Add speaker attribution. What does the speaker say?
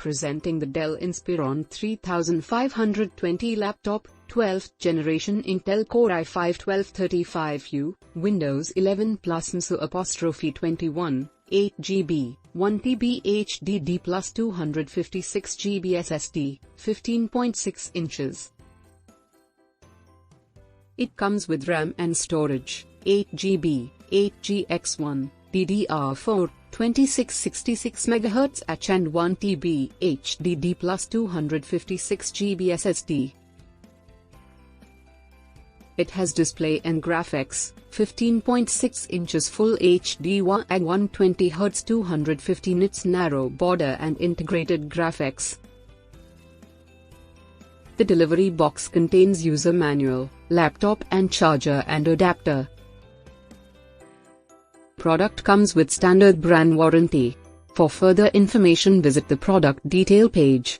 Speaker 1: Presenting the Dell Inspiron 3520 laptop, 12th generation Intel Core i5-1235U, Windows 11 Plus MSU'21, 8 GB, 1 TB HDD plus 256 GB SSD, 15.6 inches. It comes with RAM and storage, 8 GB, 8GX1, DDR4, 2666 MHz H and 1 TB HDD plus 256 GB SSD. It has display and graphics, 15.6 inches Full HD and 120 Hz 250 nits narrow border and integrated graphics. The delivery box contains user manual, laptop and charger and adapter. Product comes with standard brand warranty. For further information visit the product detail page.